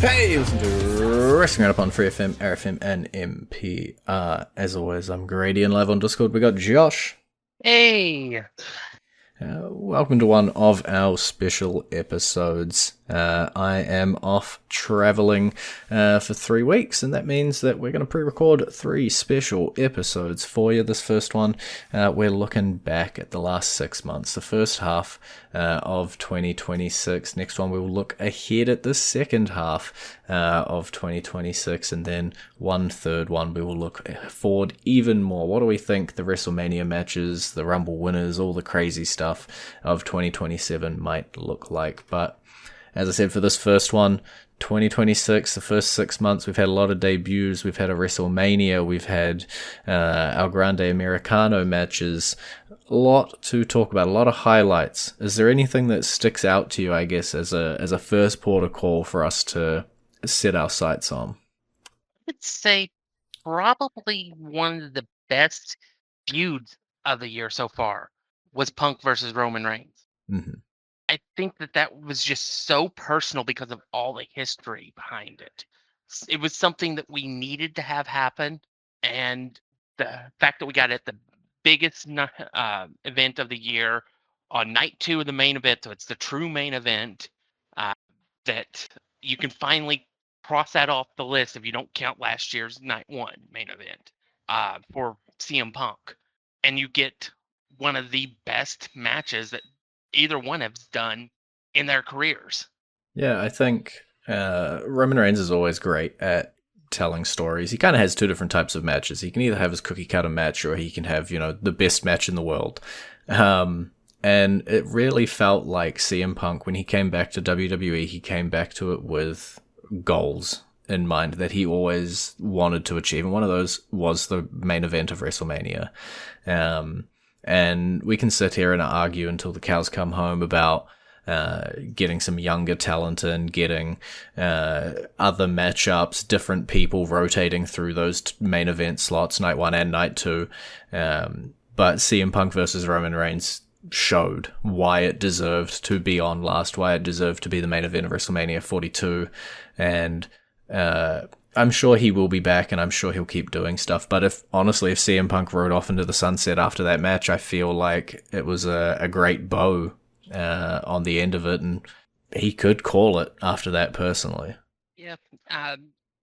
Hey, listen to Wrestling Roundup on FreeFM, ArrowFM, and MP. As always, I'm Grady and live on Discord. We got Josh. Hey, Welcome to one of our special episodes. I am off traveling for 3 weeks, and that means that we're going to pre-record 3 special episodes for you. This first one, we're looking back at the last 6 months, the first half of 2026. Next one, we will look ahead at the second half of 2026, and then one third one, we will look forward even more. What do we think the WrestleMania matches, the Rumble winners, all the crazy stuff of 2027 might look like? But as I said, for this first one, 2026, the first 6 months, we've had a lot of debuts. We've had a WrestleMania. We've had our Grande Americano matches. A lot to talk about, a lot of highlights. Is there anything that sticks out to you, I guess, as a first port of call for us to set our sights on? I'd say probably one of the best feuds of the year so far was Punk versus Roman Reigns. Mm-hmm. I think that was just so personal because of all the history behind it. It was something that we needed to have happen, and the fact that we got it at the biggest event of the year on night two of the main event, so it's the true main event, uh, that you can finally cross that off the list if you don't count last year's night one main event for CM Punk. And you get one of the best matches that either one has done in their careers. Yeah, I think Roman Reigns is always great at telling stories. He kind of has two different types of matches. He can either have his cookie cutter match or he can have, the best match in the world. And it really felt like CM Punk, when he came back to WWE, he came back to it with goals in mind that he always wanted to achieve. And one of those was the main event of WrestleMania. Um, and we can sit here and argue until the cows come home about getting some younger talent and getting other matchups, different people rotating through those main event slots, night one and night two. But CM Punk versus Roman Reigns showed why it deserved to be on last, why it deserved to be the main event of WrestleMania 42. And I'm sure he will be back, and I'm sure he'll keep doing stuff. But if CM Punk rode off into the sunset after that match, I feel like it was a great bow on the end of it, and he could call it after that personally. Yeah, I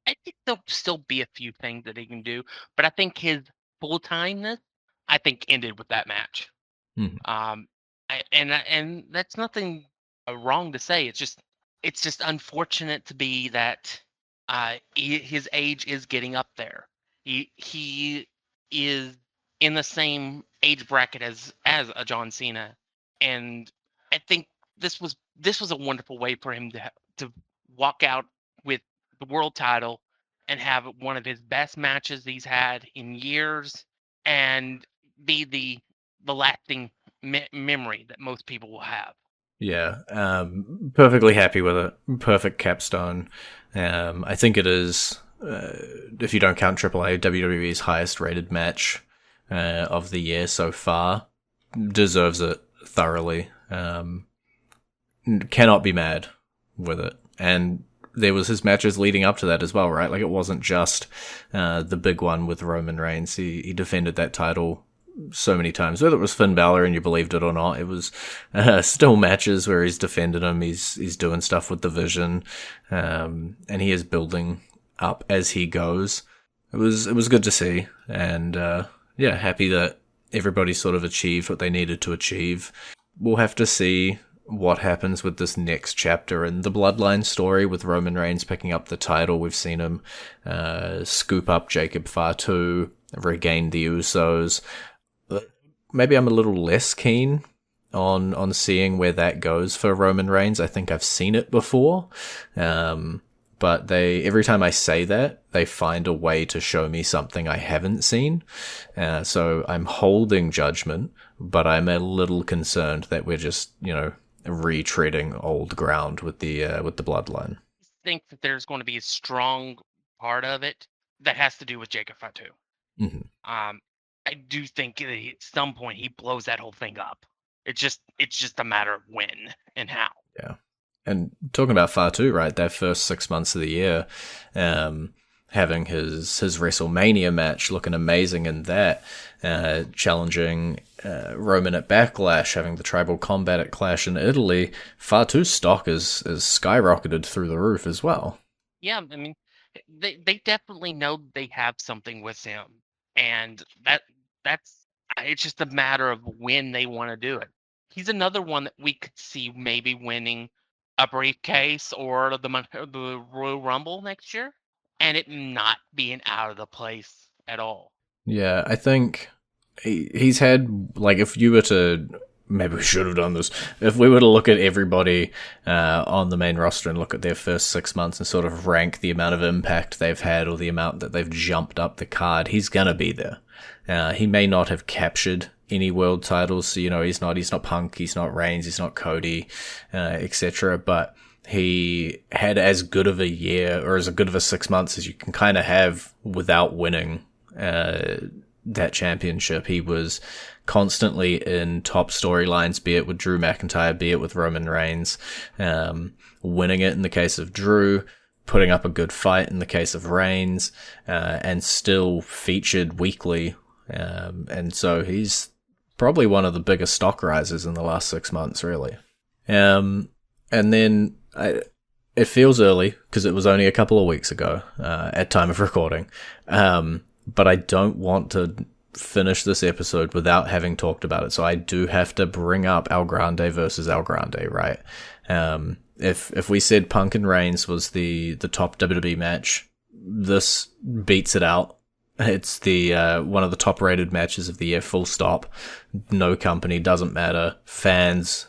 think there'll still be a few things that he can do, but I think his full timeness, I think, ended with that match. Hmm. Um, and that's nothing wrong to say. It's just unfortunate to be that his age is getting up there. He is in the same age bracket as a John Cena, and I think this was a wonderful way for him to walk out with the world title and have one of his best matches he's had in years, and be the lasting memory that most people will have. Yeah, perfectly happy with it. Perfect capstone. I think it is, if you don't count AAA, WWE's highest rated match of the year so far. Deserves it thoroughly. Cannot be mad with it. And there was his matches leading up to that as well, right? Like, it wasn't just the big one with Roman Reigns. He defended that title so many times, whether it was Finn Balor and you believed it or not. It was still matches where he's defended him. He's doing stuff with the Vision, and he is building up as he goes. It was good to see, and yeah, happy that everybody sort of achieved what they needed to achieve. We'll have to see what happens with this next chapter in the Bloodline story with Roman Reigns picking up the title. We've seen him scoop up Jacob Fatu, regain the Usos. Maybe I'm a little less keen on seeing where that goes for Roman Reigns. I think I've seen it before. But they, every time I say that, they find a way to show me something I haven't seen. So I'm holding judgment, but I'm a little concerned that we're just, retreading old ground with the bloodline. Think that there's going to be a strong part of it that has to do with Jacob Fatu. Hmm. Um, I do think that at some point he blows that whole thing up. It's just a matter of when and how. Yeah. And talking about Fatu, right? That first 6 months of the year, having his WrestleMania match, looking amazing in that, challenging Roman at Backlash, having the tribal combat at Clash in Italy. Fatu's stock is skyrocketed through the roof as well. Yeah, I mean, they definitely know they have something with him, and that's it's just a matter of when they want to do it. He's another one that we could see maybe winning a briefcase or the Royal Rumble next year, and it not being out of the place at all. Yeah, I think he's had, like, if you were to, maybe we should have done this, if we were to look at everybody on the main roster and look at their first 6 months and sort of rank the amount of impact they've had or the amount that they've jumped up the card, he's gonna be there. He may not have captured any world titles, so, he's not Punk, he's not Reigns, he's not Cody, etc., but he had as good of a year or as good of a 6 months as you can kind of have without winning that championship. He was constantly in top storylines, be it with Drew McIntyre, be it with Roman Reigns, winning it in the case of Drew, putting up a good fight in the case of Reigns, and still featured weekly. And so he's probably one of the biggest stock risers in the last 6 months, really. And then it feels early because it was only a couple of weeks ago at time of recording. But I don't want to finish this episode without having talked about it. So I do have to bring up El Grande versus El Grande, right? If we said Punk and Reigns was the top WWE match, this beats it out. It's the one of the top rated matches of the year, full stop. No company, doesn't matter. Fans,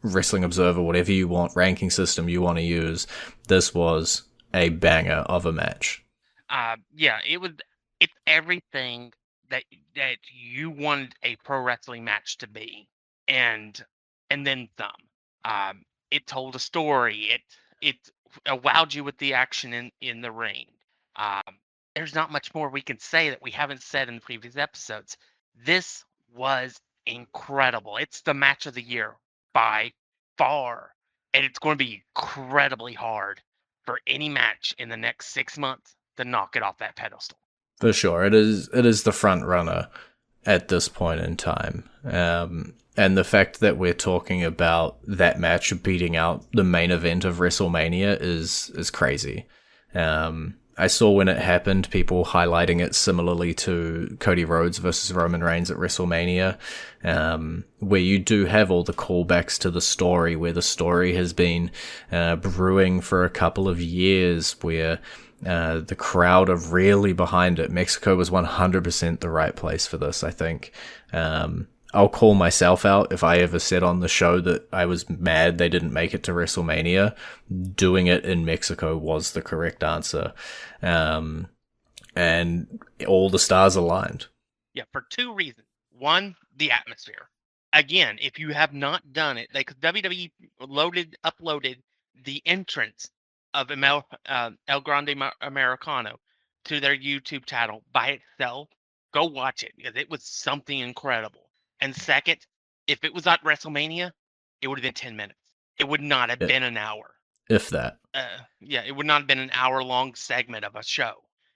Wrestling Observer, whatever you want, ranking system you want to use. This was a banger of a match. Yeah, it's everything that you wanted a pro wrestling match to be, and then some. It told a story. It wowed you with the action in the ring. Um, there's not much more we can say that we haven't said in previous episodes. This was incredible. It's the match of the year by far, and it's going to be incredibly hard for any match in the next 6 months to knock it off that pedestal. For sure, it is the front runner at this point in time. And the fact that we're talking about that match beating out the main event of WrestleMania is crazy. I saw when it happened, people highlighting it similarly to Cody Rhodes versus Roman Reigns at WrestleMania, where you do have all the callbacks to the story, where the story has been brewing for a couple of years, where the crowd are really behind it. Mexico was 100% the right place for this, I think. I'll call myself out if I ever said on the show that I was mad they didn't make it to WrestleMania. Doing it in Mexico was the correct answer. And all the stars aligned. Yeah, for two reasons. One, the atmosphere. Again, if you have not done it, WWE uploaded the entrance of El Grande Americano to their YouTube channel by itself. Go watch it because it was something incredible. And second, if it was at WrestleMania, it would have been 10 minutes. It would not have been an hour. If that. Yeah, it would not have been an hour-long segment of a show.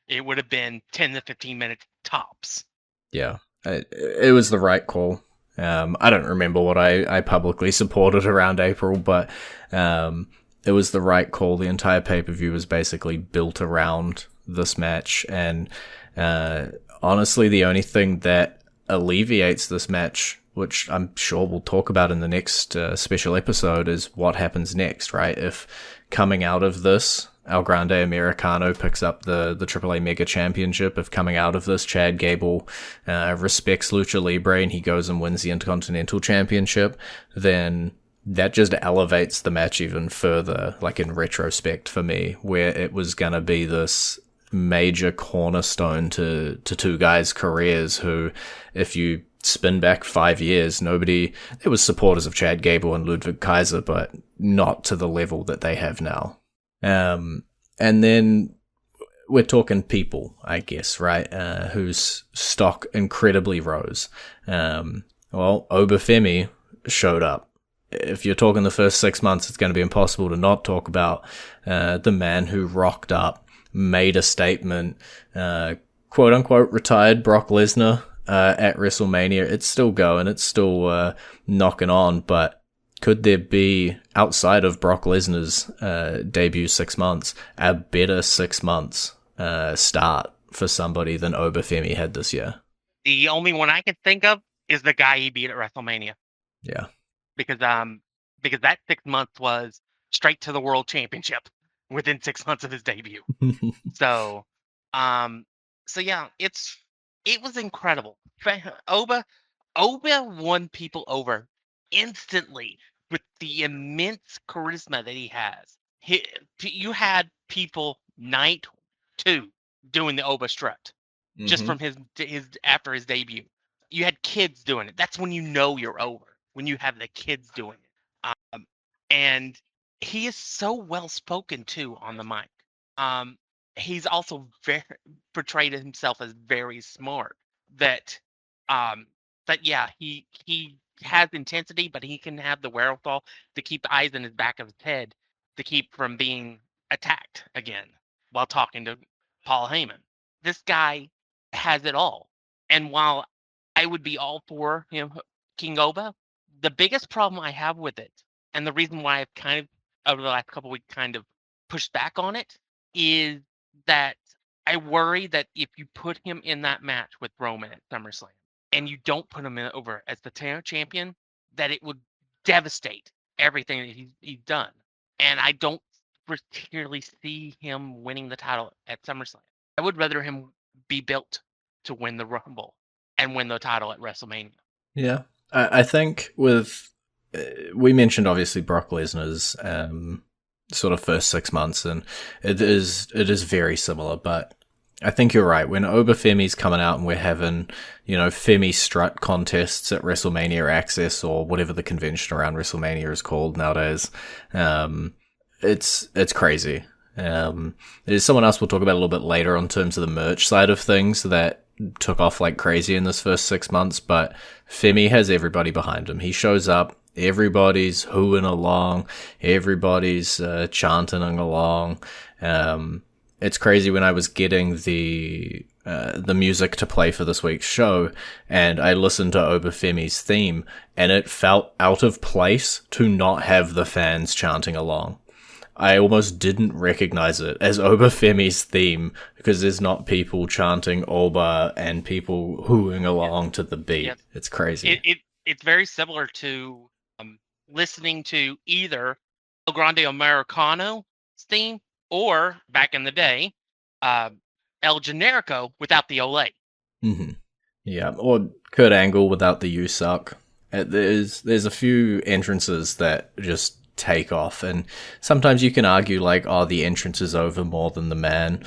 It would have been 10 to 15 minutes tops. Yeah, it was the right call. I don't remember what I publicly supported around April, but it was the right call. The entire pay-per-view was basically built around this match. And honestly, the only thing that alleviates this match, which I'm sure we'll talk about in the next special episode, is what happens next, right? If coming out of this, El Grande Americano picks up the AAA Mega Championship, if coming out of this, Chad Gable respects Lucha Libre and he goes and wins the Intercontinental Championship, then that just elevates the match even further, like in retrospect for me, where it was going to be this major cornerstone to two guys' careers who, if you spin back 5 years, there was supporters of Chad Gable and Ludwig Kaiser, but not to the level that they have now. And then we're talking people, I guess, right? Whose stock incredibly rose. Obafemi showed up if you're talking the first 6 months, it's going to be impossible to not talk about the man who rocked up, made a statement, quote unquote retired Brock Lesnar at WrestleMania. It's still going, it's still knocking on, but could there be, outside of Brock Lesnar's debut 6 months, a better 6 months start for somebody than Obafemi had this year? The only one I can think of is the guy he beat at WrestleMania. Yeah. Because that 6 months was straight to the World Championship within 6 months of his debut. So, yeah, it was incredible. Oba won people over instantly with the immense charisma that he has. You had people night 2 doing the Oba strut just from his after his debut. You had kids doing it. That's when you know you're over, when you have the kids doing it. And he is so well spoken too on the mic. He's also very portrayed himself as very smart. That yeah, he has intensity, but he can have the wherewithal to keep eyes in his back of his head to keep from being attacked again while talking to Paul Heyman. This guy has it all. And while I would be all for King Oba, the biggest problem I have with it, and the reason why I've kind of over the last couple of weeks kind of pushed back on it, is that I worry that if you put him in that match with Roman at SummerSlam and you don't put him over as the champion, that it would devastate everything that he's done. And I don't particularly see him winning the title at SummerSlam. I would rather him be built to win the Rumble and win the title at WrestleMania. Yeah. I think with, we mentioned obviously Brock Lesnar's sort of first 6 months, and it is very similar, but I think you're right. When Obafemi's coming out and we're having, Femi strut contests at WrestleMania Access or whatever the convention around WrestleMania is called nowadays, it's crazy. There's someone else we'll talk about a little bit later on terms of the merch side of things that took off like crazy in this first 6 months, but Femi has everybody behind him. He shows up, everybody's hooing along, everybody's chanting along. It's crazy when I was getting the music to play for this week's show, and I listened to Obafemi's theme, and it felt out of place to not have the fans chanting along. I almost didn't recognize it as Obafemi's theme because there's not people chanting Oba and people hooing along to the beat. Yeah. It's crazy. It's very similar to listening to either El Grande Americano's theme or, back in the day, El Generico without the Ole. Mm-hmm. Yeah, or Kurt Angle without the You Suck. There's a few entrances that just take off, and sometimes you can argue like, oh, the entrance is over more than the man,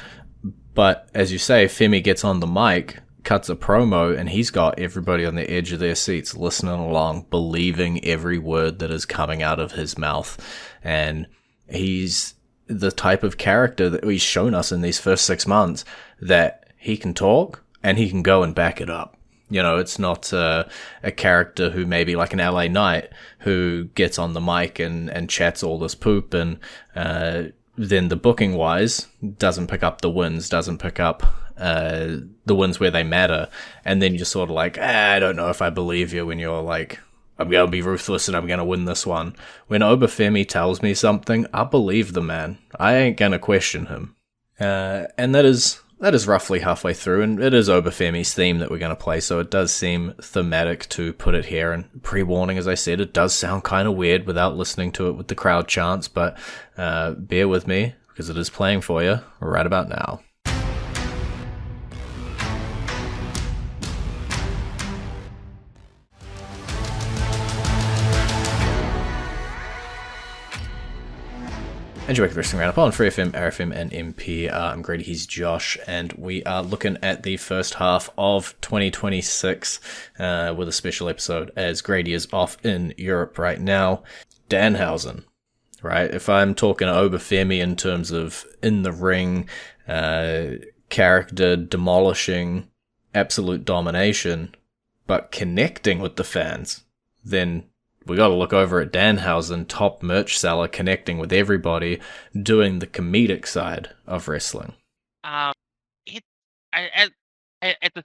but as you say, Femi gets on the mic, cuts a promo, and he's got everybody on the edge of their seats listening along, believing every word that is coming out of his mouth. And he's the type of character that he's shown us in these first 6 months, that he can talk and he can go and back it up. It's not a character who maybe like an LA Knight who gets on the mic and chats all this poop, and then the booking wise doesn't pick up the wins, doesn't pick up the wins where they matter, and then you're sort of like, I don't know if I believe you when you're like, I'm going to be ruthless and I'm going to win this one. When Obafemi tells me something, I believe the man. I ain't going to question him. And that is roughly halfway through, and it is Obafemi's theme that we're going to play, so it does seem thematic to put it here. And pre-warning, as I said, it does sound kind of weird without listening to it with the crowd chants, but bear with me, because it is playing for you right about now. And you're back to Wrestling Roundup on FreeFM, ArrowFM, and MP. I'm Grady, he's Josh, and we are looking at the first half of 2026 with a special episode as Grady is off in Europe right now. Danhausen, right? If I'm talking Obafemi in terms of in the ring, character demolishing, absolute domination, but connecting with the fans, then we got to look over at Danhausen, top merch seller, connecting with everybody, doing the comedic side of wrestling. Um, it, I, as the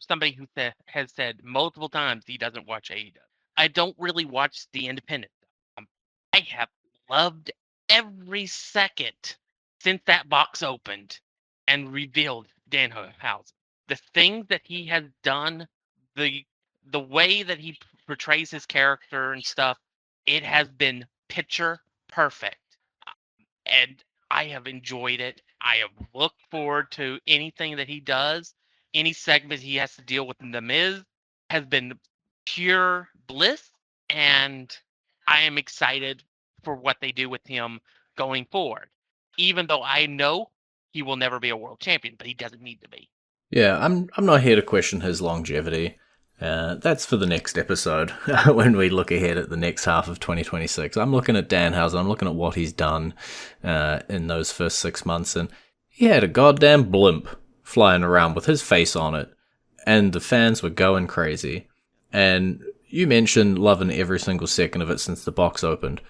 somebody who has said multiple times he doesn't watch AEW. I don't really watch the independent. Um, I have loved every second since that box opened and revealed Dan Housen. The things that he has done, the the way that he portrays his character and stuff, it has been picture perfect. And I have enjoyed it. I have looked forward to anything that he does. Any segment he has to deal with The Miz has been pure bliss, and I am excited for what they do with him going forward. Even though I know he will never be a world champion, but he doesn't need to be. Yeah, I'm not here to question his longevity. That's for the next episode when we look ahead at the next half of 2026. I'm looking at Danhausen. I'm looking at what he's done in those first 6 months, and he had a goddamn blimp flying around with his face on it, and the fans were going crazy. And you mentioned loving every single second of it since the box opened.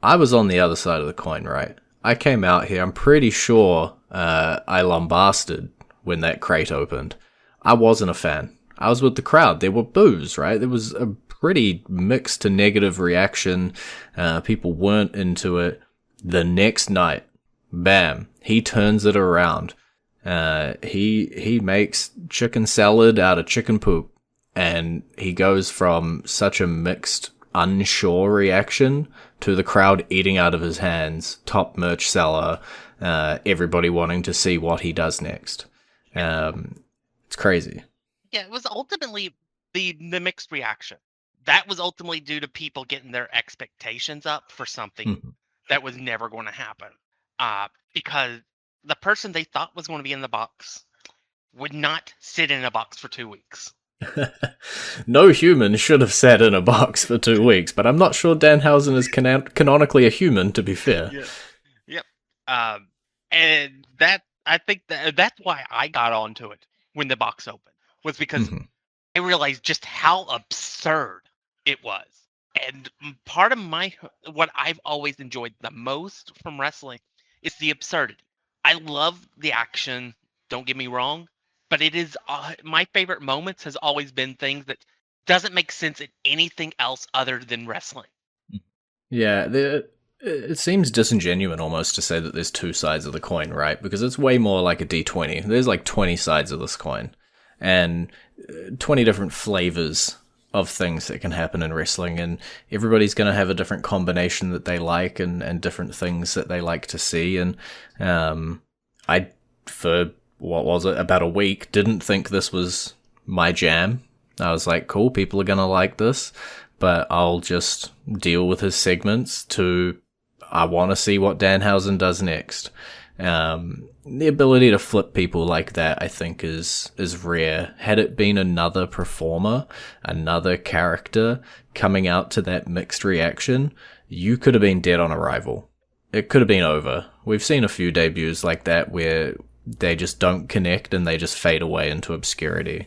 I was on the other side of the coin, right? I came out here. I'm pretty sure I lambasted when that crate opened. I wasn't a fan. I was with the crowd. There were boos, right? There was a pretty mixed to negative reaction. People weren't into it. The next night, bam, he turns it around. He makes chicken salad out of chicken poop, and he goes from such a mixed, unsure reaction to the crowd eating out of his hands, top merch seller, everybody wanting to see what he does next. It's crazy. Yeah, it was ultimately the mixed reaction. That was ultimately due to people getting their expectations up for something Mhm. that was never going to happen. Because the person they thought was going to be in the box would not sit in a box for 2 weeks. No human should have sat in a box for 2 weeks, but I'm not sure Danhausen is canonically a human, to be fair. Yeah. Yep. And that I think that's why I got onto it when the box opened, was because Mhm. I realized just how absurd it was. And part of what I've always enjoyed the most from wrestling is the absurdity. I love the action, don't get me wrong, but it is my favorite moments has always been things that doesn't make sense in anything else other than wrestling. Yeah, it seems disingenuous almost to say that there's two sides of the coin, right? Because it's way more like a D20. There's like 20 sides of this coin, and 20 different flavors of things that can happen in wrestling, and everybody's going to have a different combination that they like, and different things that they like to see. And I, for what was it, about a week, didn't think this was my jam. I was like, cool, people are going to like this, but I'll just deal with his segments to, I want to see what Danhausen does next. The ability to flip people like that, I think, is rare. Had it been another performer, another character coming out to that mixed reaction, you could have been dead on arrival. It could have been over. We've seen a few debuts like that where they just don't connect and they just fade away into obscurity.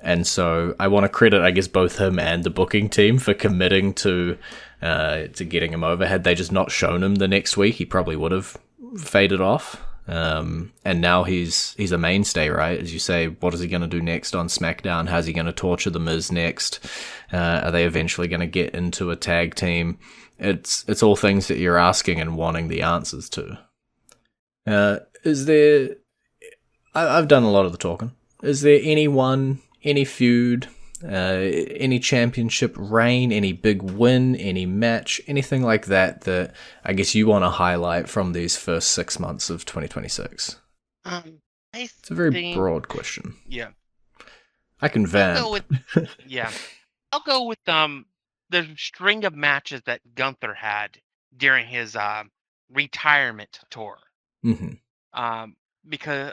And so I want to credit, I guess, both him and the booking team for committing to getting him over. Had they just not shown him the next week, he probably would have faded off. And now he's a mainstay, right? As you say, what is he going to do next on SmackDown? How's he going to torture the Miz next? Are they eventually going to get into a tag team? It's all things that you're asking and wanting the answers to. Is there? I've done a lot of the talking. Is there anyone, any feud, any championship reign, any big win, any match, anything like that that I guess you want to highlight from these first 6 months of 2026? I It's a very think, broad question. yeah, I can I'll go vamp. with, yeah, I'll go with the string of matches that Gunther had during his retirement tour. Hmm. Um, because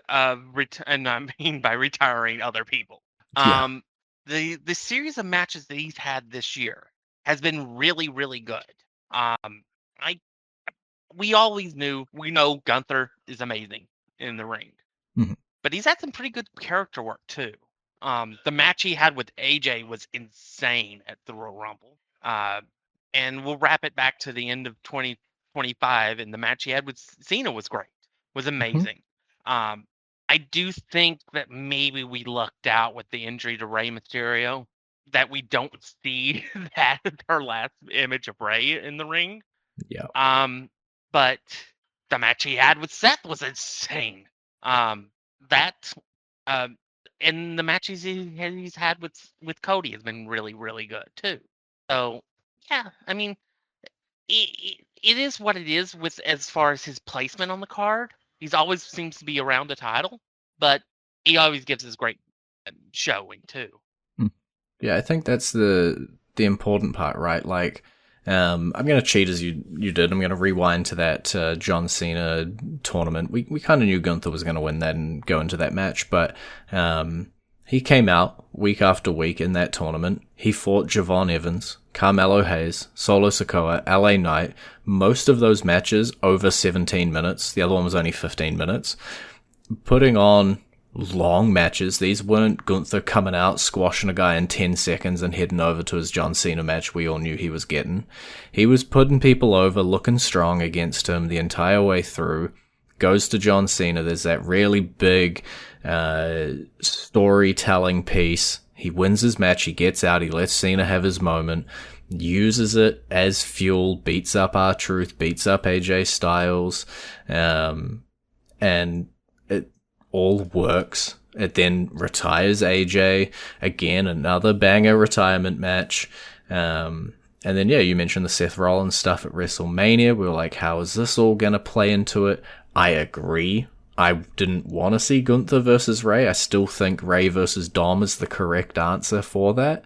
and I mean by retiring other people. Yeah. Um, the series of matches that he's had this year has been really really good. I we know Gunther is amazing in the ring, Hmm. but he's had some pretty good character work too. The match he had with AJ was insane at the Royal Rumble. Uh, and we'll wrap it back to the end of 2025, and the match he had with Cena was great, was Mhm. amazing. Um, I do think that maybe we lucked out with the injury to Rey Mysterio, that we don't see that her last image of Rey in the ring. Yeah. Um, but the match he had with Seth was insane. Um, that um, and the matches he's had with Cody has been really really good too. So yeah, I mean, it is what it is with as far as his placement on the card. He's always seems to be around the title, but he always gives us great showing too. Mm. Yeah, I think that's the important part, right? Like, I'm gonna cheat as you did. I'm gonna rewind to that John Cena tournament. We kind of knew Gunther was gonna win that and go into that match, but he came out week after week in that tournament. He fought Javon Evans, Carmelo Hayes, Solo Sikoa, LA Knight. Most of those matches over 17 minutes. The other one was only 15 minutes. Putting on long matches. These weren't Gunther coming out, squashing a guy in 10 seconds and heading over to his John Cena match we all knew he was getting. He was putting people over, looking strong against him the entire way through. Goes to John Cena. There's that really big storytelling piece. He wins his match. He gets out. He lets Cena have his moment. Uses it as fuel. Beats up R-Truth. Beats up AJ Styles. And it all works. It then retires AJ. Again, another banger retirement match. And then, yeah, you mentioned the Seth Rollins stuff at WrestleMania. We were like, how is this all going to play into it? I agree. I didn't want to see Gunther versus Ray. I still think Ray versus Dom is the correct answer for that.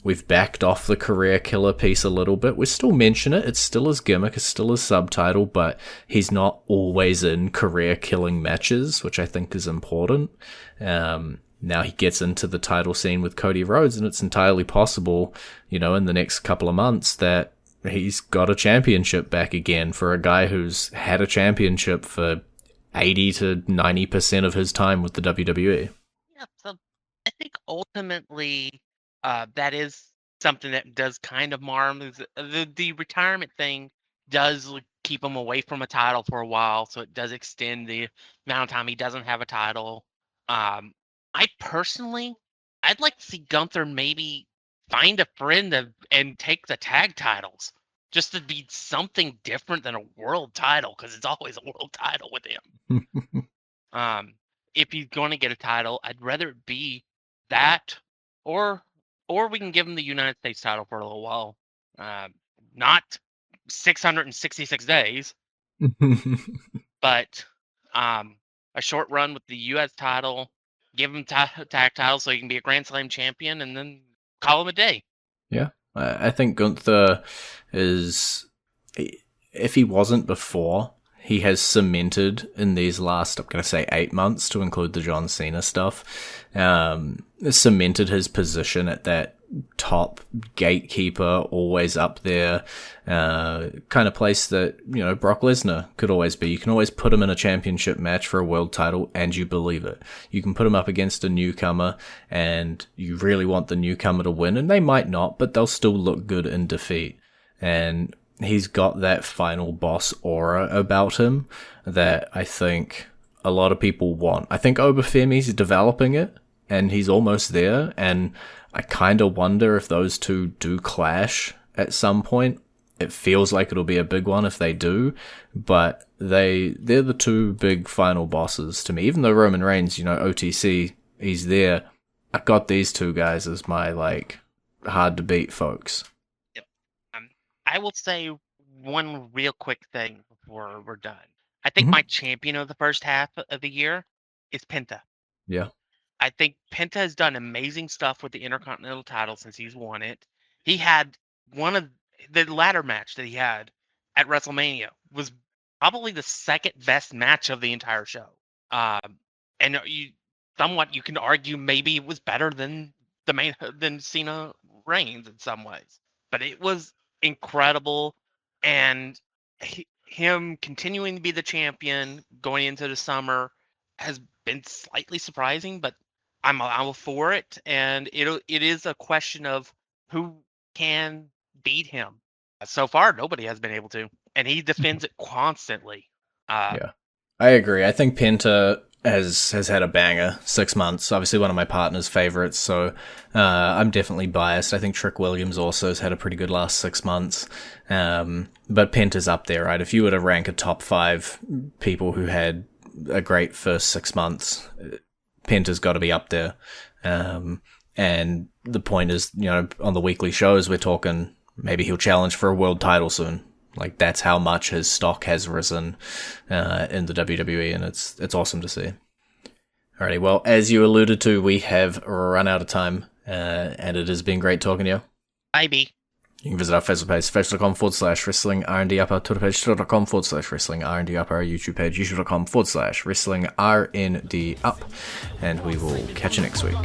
We've backed off the career killer piece a little bit. We still mention it. It's still his gimmick. It's still his subtitle, but he's not always in career killing matches, which I think is important. Now he gets into the title scene with Cody Rhodes, and it's entirely possible, in the next couple of months that he's got a championship back again for a guy who's had a championship for 80 to 90% of his time with the WWE. Yeah, so I think ultimately that is something that does kind of mar him. The retirement thing does keep him away from a title for a while, so it does extend the amount of time he doesn't have a title. Um, I personally, I'd like to see Gunther maybe find a friend and take the tag titles, just to be something different than a world title, because it's always a world title with him. Um, if he's going to get a title, I'd rather it be that, or or we can give him the United States title for a little while. Not 666 days, but um, a short run with the U.S. title. Give him tag title so he can be a Grand Slam champion, and then call him a day. Yeah, I think Gunther is, if he wasn't before, he has cemented in these last, I'm going to say 8 months to include the John Cena stuff, cemented his position at that top gatekeeper, always up there, kind of place that, Brock Lesnar could always be. You can always put him in a championship match for a world title and you believe it. You can put him up against a newcomer and you really want the newcomer to win, and they might not, but they'll still look good in defeat. And he's got that final boss aura about him that I think a lot of people want. I think Obafemi's developing it and he's almost there, and I kind of wonder if those two do clash at some point. It feels like it'll be a big one if they do, but they're the two big final bosses to me. Even though Roman Reigns, OTC, he's there. I got these two guys as my hard to beat folks. Yep. I will say one real quick thing before we're done. I think Mm-hmm. my champion of the first half of the year is Penta. Yeah. I think Penta has done amazing stuff with the Intercontinental title since he's won it. He had one of the ladder match that he had at WrestleMania was probably the second best match of the entire show. Um, and you can argue maybe it was better than than Cena Reigns in some ways, but it was incredible, and him continuing to be the champion going into the summer has been slightly surprising, but I'm all for it, and it is a question of who can beat him. So far, nobody has been able to, and he defends it constantly. Yeah, I agree. I think Penta has had a banger 6 months. Obviously, one of my partner's favorites, so I'm definitely biased. I think Trick Williams also has had a pretty good last 6 months, but Penta's up there, right? If you were to rank a top 5 people who had a great first 6 months, Penta's got to be up there. And the point is, on the weekly shows, we're talking maybe he'll challenge for a world title soon. Like, that's how much his stock has risen in the WWE, and it's awesome to see. Alrighty, well, as you alluded to, we have run out of time, and it has been great talking to you. Maybe. You can visit our Facebook page, facebook.com/wrestling R&D Upper, Twitter page, twitter.com/wrestling R&D Upper, our YouTube page, youtube.com/wrestling R&D Up, and we will catch you next week.